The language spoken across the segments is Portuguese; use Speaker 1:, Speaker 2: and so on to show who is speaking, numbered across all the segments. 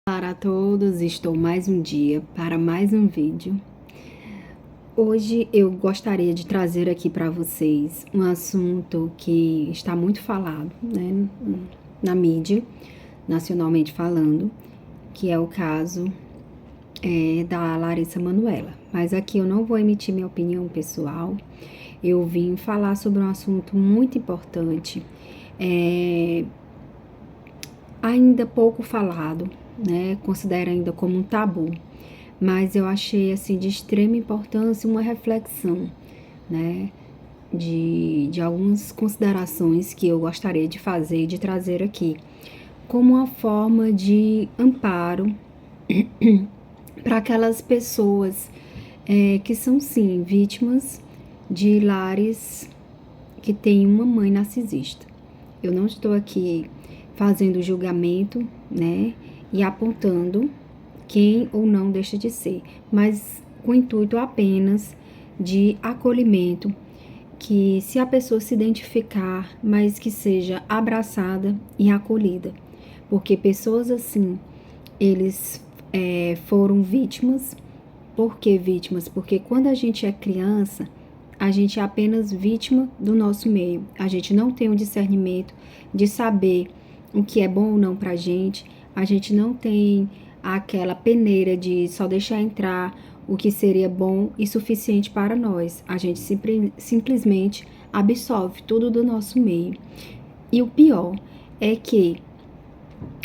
Speaker 1: Olá a todos, estou mais um dia para mais um vídeo. Hoje eu gostaria de trazer aqui para vocês um assunto que está muito falado, né, na mídia, nacionalmente falando, que é o caso da Larissa Manoela. Mas aqui eu não vou emitir minha opinião pessoal, eu vim falar sobre um assunto muito importante, ainda pouco falado, né? Considero ainda como um tabu, mas eu achei assim de extrema importância uma reflexão, né? De algumas considerações que eu gostaria de fazer e de trazer aqui, como uma forma de amparo para aquelas pessoas que são sim vítimas de lares que têm uma mãe narcisista. Eu não estou aqui fazendo julgamento, né, e apontando quem ou não deixa de ser, mas com o intuito apenas de acolhimento, que se a pessoa se identificar, mas que seja abraçada e acolhida, porque pessoas assim, eles foram vítimas. Por que vítimas? Porque quando a gente é criança, a gente é apenas vítima do nosso meio. A gente não tem o discernimento de saber o que é bom ou não pra gente. A gente não tem aquela peneira de só deixar entrar o que seria bom e suficiente para nós. A gente simplesmente absorve tudo do nosso meio. E o pior é que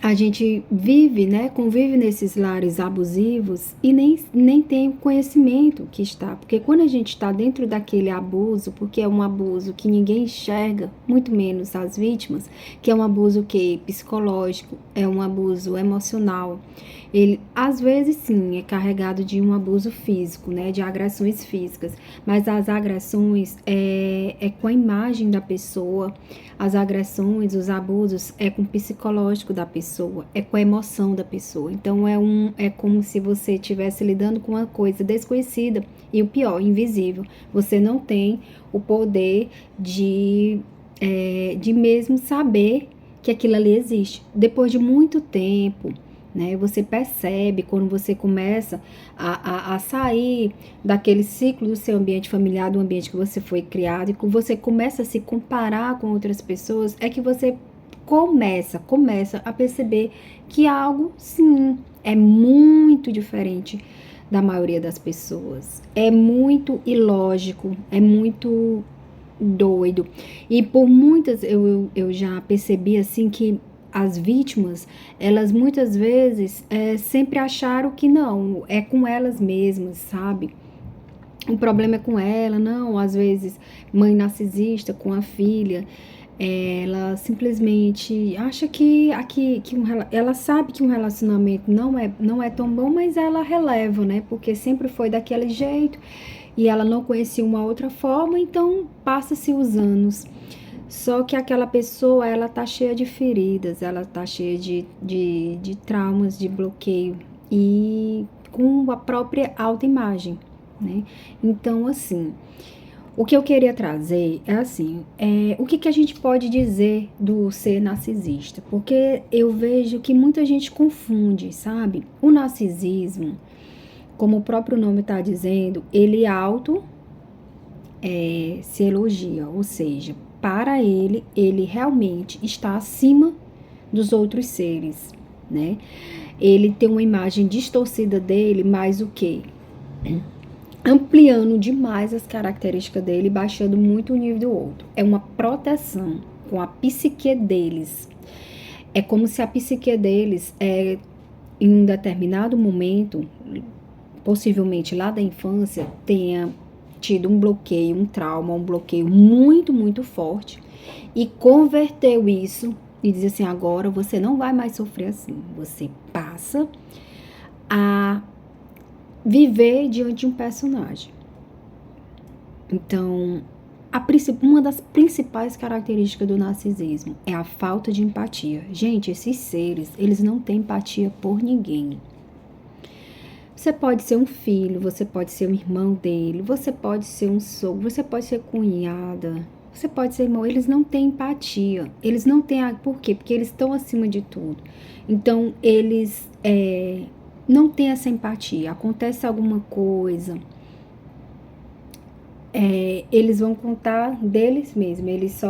Speaker 1: a gente vive, né, convive nesses lares abusivos e nem tem conhecimento que está. Porque quando a gente está dentro daquele abuso, porque é um abuso que ninguém enxerga, muito menos as vítimas, que é um abuso que psicológico, é um abuso emocional. Ele, às vezes, sim, é carregado de um abuso físico, né, de agressões físicas, mas as agressões é com a imagem da pessoa, as agressões, os abusos é com o psicológico da pessoa, é com a emoção da pessoa. Então, é como se você estivesse lidando com uma coisa desconhecida e o pior, invisível. Você não tem o poder de mesmo saber que aquilo ali existe. Depois de muito tempo, né, você percebe quando você começa a sair daquele ciclo do seu ambiente familiar, do ambiente que você foi criado, e que você começa a se comparar com outras pessoas, é que você começa a perceber que algo, sim, é muito diferente da maioria das pessoas. É muito ilógico, é muito doido. E por muitas, eu já percebi assim que as vítimas, elas muitas vezes sempre acharam que não, é com elas mesmas, sabe? O problema é com ela, não, às vezes mãe narcisista com a filha, ela simplesmente acha ela sabe que um relacionamento não é tão bom, mas ela releva, né? Porque sempre foi daquele jeito e ela não conhecia uma outra forma, então passa-se os anos. Só que aquela pessoa, ela tá cheia de feridas, ela tá cheia de traumas, de bloqueio e com a própria autoimagem, né? Então, assim, o que eu queria trazer é assim, o que a gente pode dizer do ser narcisista? Porque eu vejo que muita gente confunde, sabe? O narcisismo, como o próprio nome está dizendo, ele se elogia, ou seja, para ele realmente está acima dos outros seres, né? Ele tem uma imagem distorcida dele, mas o quê? Ampliando demais as características dele, baixando muito o nível do outro. É uma proteção com a psique deles. É como se a psique deles, em um determinado momento, possivelmente lá da infância, tenha tido um bloqueio, um trauma, um bloqueio muito, muito forte e converteu isso e diz assim, agora você não vai mais sofrer assim, você passa a viver diante de um personagem. Então, uma das principais características do narcisismo é a falta de empatia. Gente, esses seres, eles não têm empatia por ninguém. Você pode ser um filho, você pode ser um irmão dele, você pode ser um sogro, você pode ser cunhada, você pode ser irmão, eles não têm empatia, eles não têm, por quê? Porque eles estão acima de tudo, então eles não têm essa empatia, acontece alguma coisa, eles vão contar deles mesmos,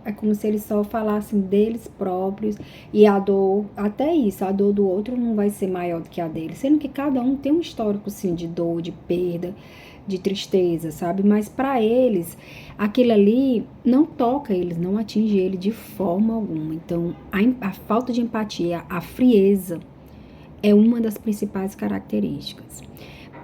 Speaker 1: é como se eles só falassem deles próprios, e a dor, até isso, a dor do outro não vai ser maior do que a deles, sendo que cada um tem um histórico, sim, de dor, de perda, de tristeza, sabe? Mas para eles, aquilo ali não toca eles, não atinge ele de forma alguma. Então, a falta de empatia, a frieza, é uma das principais características.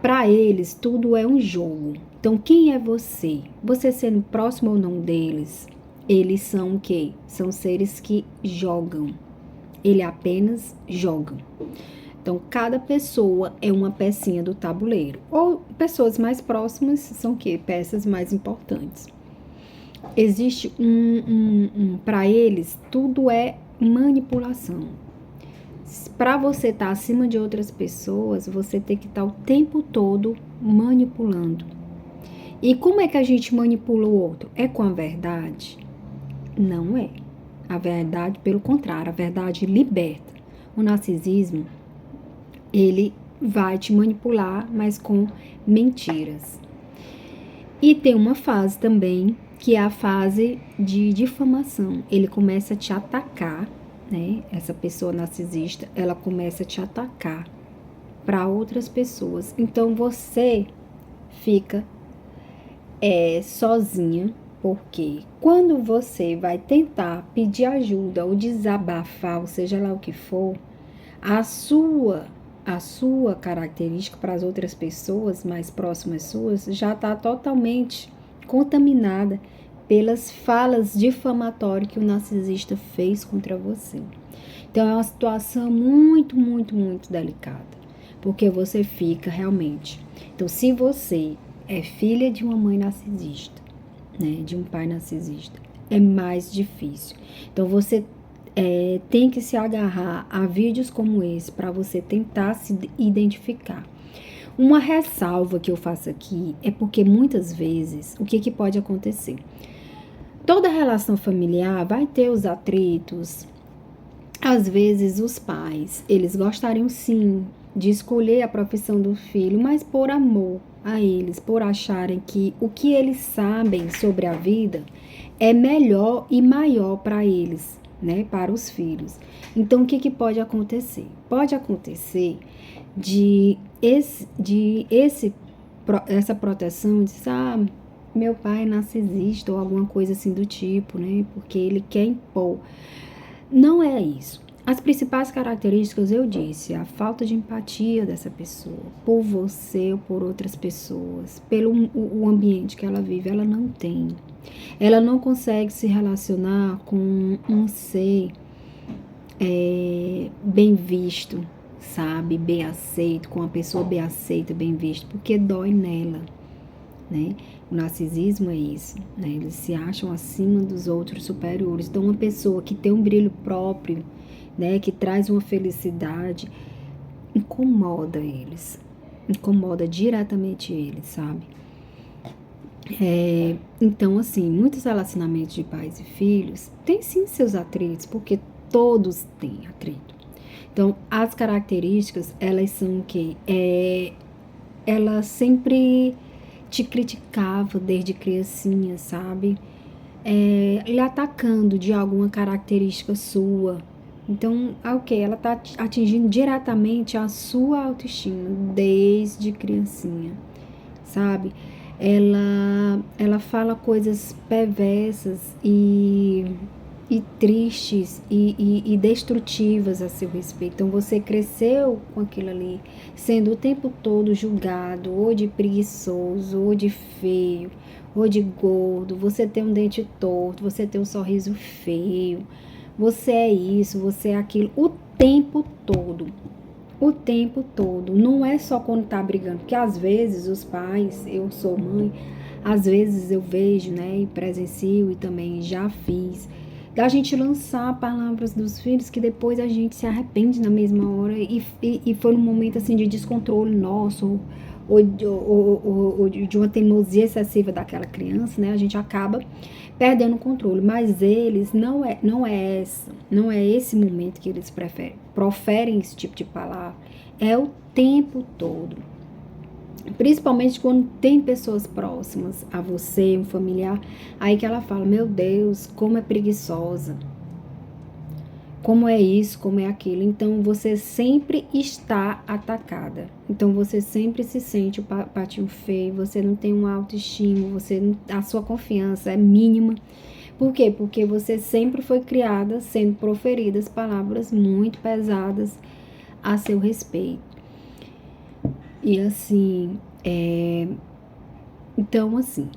Speaker 1: Para eles, tudo é um jogo. Então, quem é você? Você sendo próximo ou não deles, eles são o quê? São seres que jogam. Eles apenas jogam. Então, cada pessoa é uma pecinha do tabuleiro. Ou pessoas mais próximas são o quê? Peças mais importantes. Existe para eles, tudo é manipulação. Para você estar acima de outras pessoas, você tem que estar o tempo todo manipulando. E como é que a gente manipula o outro? É com a verdade? Não é. A verdade, pelo contrário, a verdade liberta. O narcisismo, ele vai te manipular, mas com mentiras. E tem uma fase também, que é a fase de difamação. Ele começa a te atacar, né? Essa pessoa narcisista, ela começa a te atacar para outras pessoas. Então você fica sozinha, porque quando você vai tentar pedir ajuda ou desabafar, ou seja lá o que for, a sua característica para as outras pessoas mais próximas suas já está totalmente contaminada pelas falas difamatórias que o narcisista fez contra você. Então é uma situação muito, muito, muito delicada, porque você fica realmente. Então, se você é filha de uma mãe narcisista, né, de um pai narcisista, é mais difícil. Então você tem que se agarrar a vídeos como esse para você tentar se identificar. Uma ressalva que eu faço aqui é porque muitas vezes, o que pode acontecer? Toda relação familiar vai ter os atritos. Às vezes os pais, eles gostariam sim de escolher a profissão do filho, mas por amor a eles, por acharem que o que eles sabem sobre a vida é melhor e maior para eles, né, para os filhos. Então, o que pode acontecer? Pode acontecer essa proteção de meu pai é narcisista ou alguma coisa assim do tipo, né, porque ele quer impor. Não é isso. As principais características, eu disse, a falta de empatia dessa pessoa, por você ou por outras pessoas, pelo o ambiente que ela vive, ela não tem. Ela não consegue se relacionar com um ser bem visto, sabe? Bem aceito, com uma pessoa bem aceita, bem vista, porque dói nela, né? O narcisismo é isso, né? Eles se acham acima dos outros superiores. Então, uma pessoa que tem um brilho próprio, né, que traz uma felicidade, incomoda eles, incomoda diretamente eles, sabe? Então, assim, muitos relacionamentos de pais e filhos têm sim seus atritos, porque todos têm atrito. Então, as características, elas são o quê? Ela sempre te criticava desde criancinha, sabe? Lhe atacando de alguma característica sua. Então, ela tá atingindo diretamente a sua autoestima desde criancinha, sabe? Ela fala coisas perversas e tristes e destrutivas a seu respeito. Então, você cresceu com aquilo ali, sendo o tempo todo julgado, ou de preguiçoso, ou de feio, ou de gordo, você tem um dente torto, você tem um sorriso feio, você é isso, você é aquilo, o tempo todo. O tempo todo, não é só quando tá brigando, porque às vezes os pais, eu sou mãe, às vezes eu vejo, né, e presencio e também já fiz, da gente lançar palavras dos filhos que depois a gente se arrepende na mesma hora e foi num momento assim de descontrole nosso ou de uma teimosia excessiva daquela criança, né? A gente acaba perdendo o controle. Mas eles não é esse momento que eles proferem esse tipo de palavra. É o tempo todo. Principalmente quando tem pessoas próximas a você, um familiar, aí que ela fala, meu Deus, como é preguiçosa, como é isso, como é aquilo. Então, você sempre está atacada. Então, você sempre se sente o patinho feio, você não tem uma autoestima, a sua confiança é mínima. Por quê? Porque você sempre foi criada sendo proferidas palavras muito pesadas a seu respeito. E assim, então assim,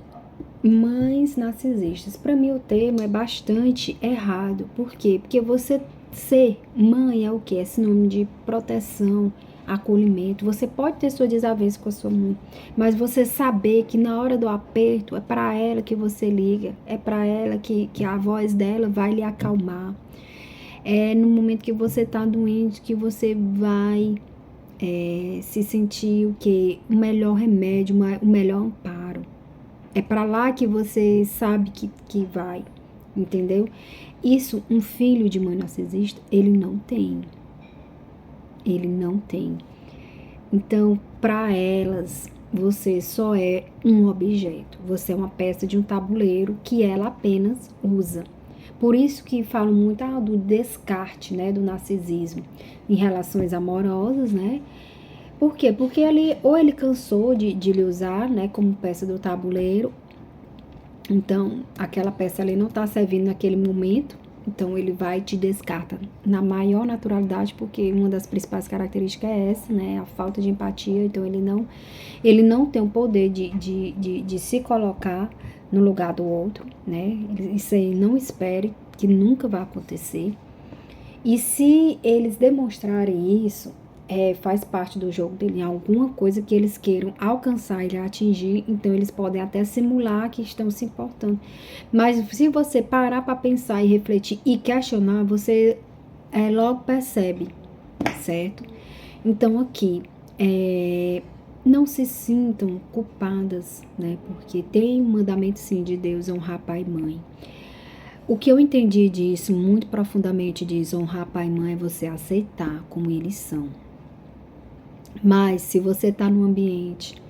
Speaker 1: mães narcisistas, para mim o termo é bastante errado. Por quê? Porque você ser mãe é o quê? É sinônimo de proteção, acolhimento. Você pode ter sua desavença com a sua mãe, mas você saber que na hora do aperto é para ela que você liga, é para ela que a voz dela vai lhe acalmar. É no momento que você tá doente que você vai se sentir o quê? O melhor remédio, o melhor amparo. É para lá que você sabe que vai, entendeu? Isso, um filho de mãe narcisista, ele não tem. Ele não tem. Então, para elas, você só é um objeto. Você é uma peça de um tabuleiro que ela apenas usa. Por isso que falam muito do descarte, né, do narcisismo em relações amorosas, né? Por quê? Porque ele cansou de lhe usar, né, como peça do tabuleiro. Então, aquela peça ali não está servindo naquele momento. Então, ele vai te descarta na maior naturalidade, porque uma das principais características é essa, né? A falta de empatia. Então, ele não tem o poder de se colocar no lugar do outro, né? Isso aí não espere, que nunca vai acontecer. E se eles demonstrarem isso, faz parte do jogo dele, alguma coisa que eles queiram alcançar e atingir, então eles podem até simular que estão se importando. Mas se você parar para pensar e refletir e questionar, você logo percebe, certo? Então aqui, não se sintam culpadas, né? Porque tem um mandamento sim de Deus, honrar pai e mãe. O que eu entendi disso, muito profundamente disso, honrar pai e mãe, é você aceitar como eles são. Mas se você está num ambiente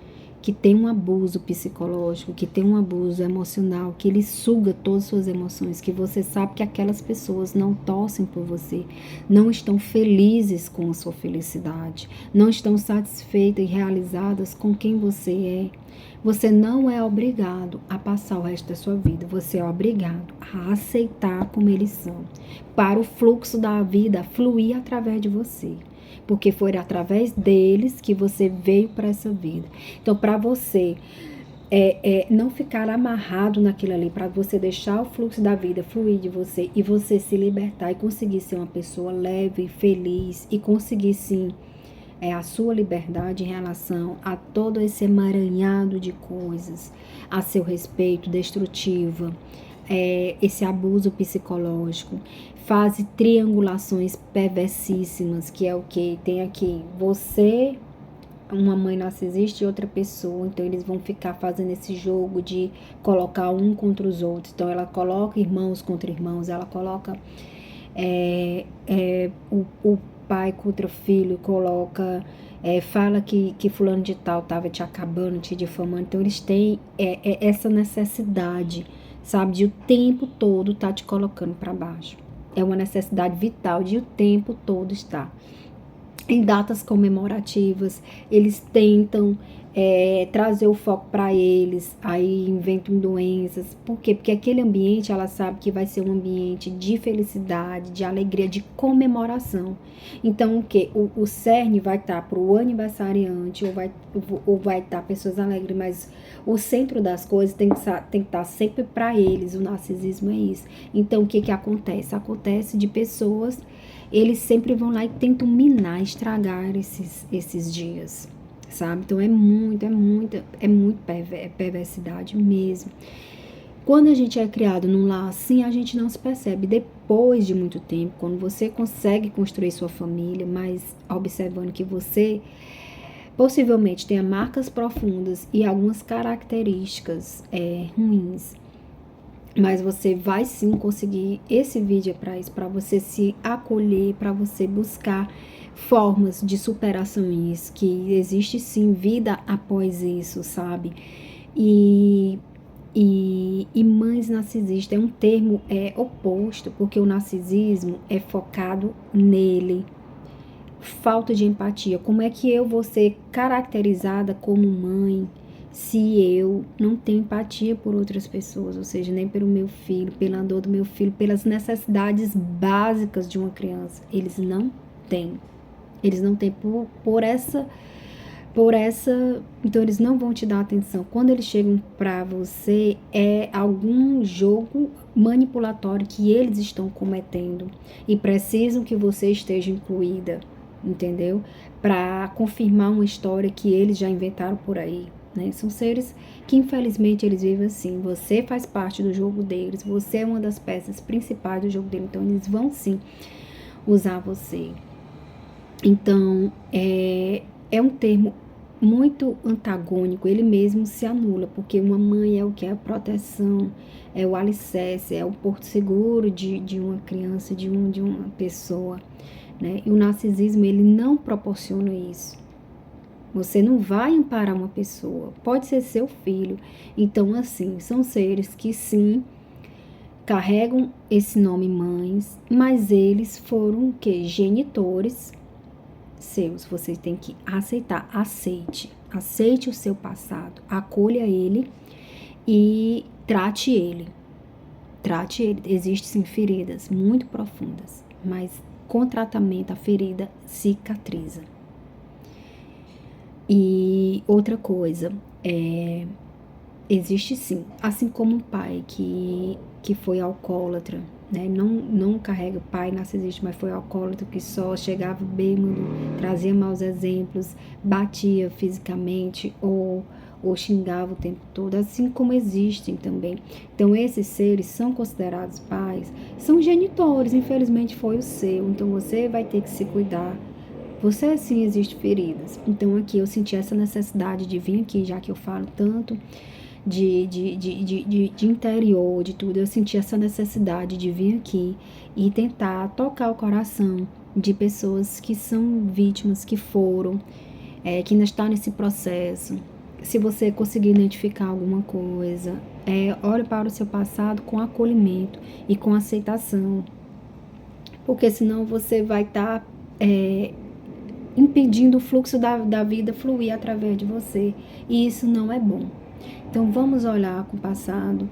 Speaker 1: que tem um abuso psicológico, que tem um abuso emocional, que ele suga todas as suas emoções, que você sabe que aquelas pessoas não torcem por você, não estão felizes com a sua felicidade, não estão satisfeitas e realizadas com quem você é, você não é obrigado a passar o resto da sua vida, você é obrigado a aceitar como eles são, para o fluxo da vida fluir através de você. Porque foi através deles que você veio para essa vida. Então, para você não ficar amarrado naquilo ali, para você deixar o fluxo da vida fluir de você e você se libertar e conseguir ser uma pessoa leve, feliz e conseguir sim a sua liberdade em relação a todo esse emaranhado de coisas a seu respeito, destrutiva, esse abuso psicológico, faz triangulações perversíssimas, que é o que tem aqui, você, uma mãe narcisista e outra pessoa, então eles vão ficar fazendo esse jogo de colocar um contra os outros, então ela coloca irmãos contra irmãos, ela coloca o pai contra filho, coloca, fala que fulano de tal estava te acabando, te difamando, então eles têm essa necessidade, sabe, de o tempo todo tá te colocando para baixo. É uma necessidade vital de o tempo todo estar. Em datas comemorativas, eles tentam trazer o foco para eles, aí inventam doenças. Por quê? Porque aquele ambiente, ela sabe que vai ser um ambiente de felicidade, de alegria, de comemoração. Então, o quê? O cerne vai estar para o aniversariante, ou vai estar pessoas alegres, mas o centro das coisas tem que estar sempre para eles. O narcisismo é isso. Então, o que acontece? Acontece de pessoas, eles sempre vão lá e tentam minar, estragar esses dias, sabe? Então é muito perversidade mesmo. Quando a gente é criado num lar assim, a gente não se percebe. Depois de muito tempo, quando você consegue construir sua família, mas observando que você possivelmente tenha marcas profundas e algumas características ruins. Mas você vai sim conseguir. Esse vídeo é para isso, para você se acolher, para você buscar formas de superações, que existe sim vida após isso, sabe? E mães narcisistas é um termo oposto, porque o narcisismo é focado nele. Falta de empatia. Como é que eu vou ser caracterizada como mãe se eu não tenho empatia por outras pessoas, ou seja, nem pelo meu filho, pela dor do meu filho, pelas necessidades básicas de uma criança? Eles não têm. Eles não têm por essa, então eles não vão te dar atenção. Quando eles chegam para você, é algum jogo manipulatório que eles estão cometendo e precisam que você esteja incluída, entendeu? Para confirmar uma história que eles já inventaram por aí, né? São seres que infelizmente eles vivem assim. Você faz parte do jogo deles, você é uma das peças principais do jogo deles, então eles vão sim usar você. Então, é um termo muito antagônico, ele mesmo se anula, porque uma mãe é o que? É a proteção, é o alicerce, é o porto seguro de uma criança, de uma pessoa, né? E o narcisismo, ele não proporciona isso. Você não vai amparar uma pessoa, pode ser seu filho. Então, assim, são seres que sim, carregam esse nome mães, mas eles foram o quê? Genitores seus. Você tem que aceitar, aceite o seu passado, acolha ele e trate ele. Existem sim feridas muito profundas, mas com tratamento a ferida cicatriza. E outra coisa, existe sim, assim como um pai que foi alcoólatra, né? Não carrega pai narcisista, mas foi alcoólatra, que só chegava bêbado, trazia maus exemplos, batia fisicamente ou xingava o tempo todo, assim como existem também. Então, esses seres são considerados pais, são genitores, infelizmente foi o seu, então você vai ter que se cuidar. Você sim, existe feridas. Então, aqui eu senti essa necessidade de vir aqui, já que eu falo tanto de interior, de tudo, eu senti essa necessidade de vir aqui e tentar tocar o coração de pessoas que são vítimas, que foram, que ainda está nesse processo. Se você conseguir identificar alguma coisa, olhe para o seu passado com acolhimento e com aceitação, porque senão você vai estar impedindo o fluxo da vida fluir através de você, e isso não é bom. Então, vamos olhar com o passado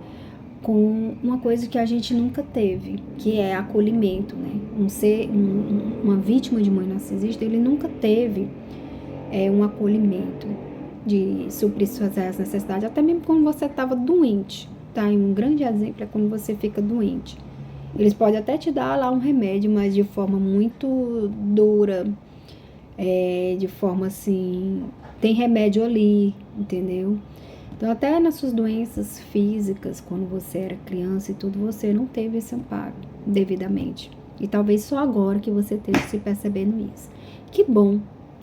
Speaker 1: com uma coisa que a gente nunca teve, que é acolhimento, né? Uma vítima de mãe narcisista, ele nunca teve um acolhimento de suprir suas necessidades, até mesmo quando você estava doente, tá? E um grande exemplo é quando você fica doente. Eles podem até te dar lá um remédio, mas de forma muito dura, de forma assim, tem remédio ali, entendeu? Então, até nas suas doenças físicas, quando você era criança e tudo, você não teve esse amparo devidamente. E talvez só agora que você esteja se percebendo isso. Que bom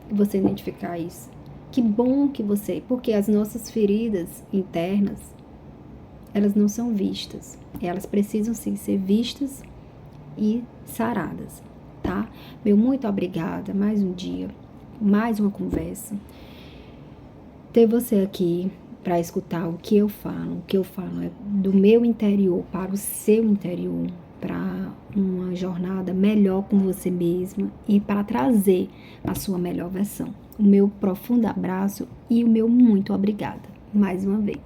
Speaker 1: você identificar isso. Que bom que você... Porque as nossas feridas internas, elas não são vistas. Elas precisam, sim, ser vistas e saradas, tá? Meu muito obrigada. Mais um dia, mais uma conversa. Ter você aqui para escutar o que eu falo. O que eu falo é do meu interior para o seu interior, para uma jornada melhor com você mesma e para trazer a sua melhor versão. O meu profundo abraço e o meu muito obrigada, mais uma vez.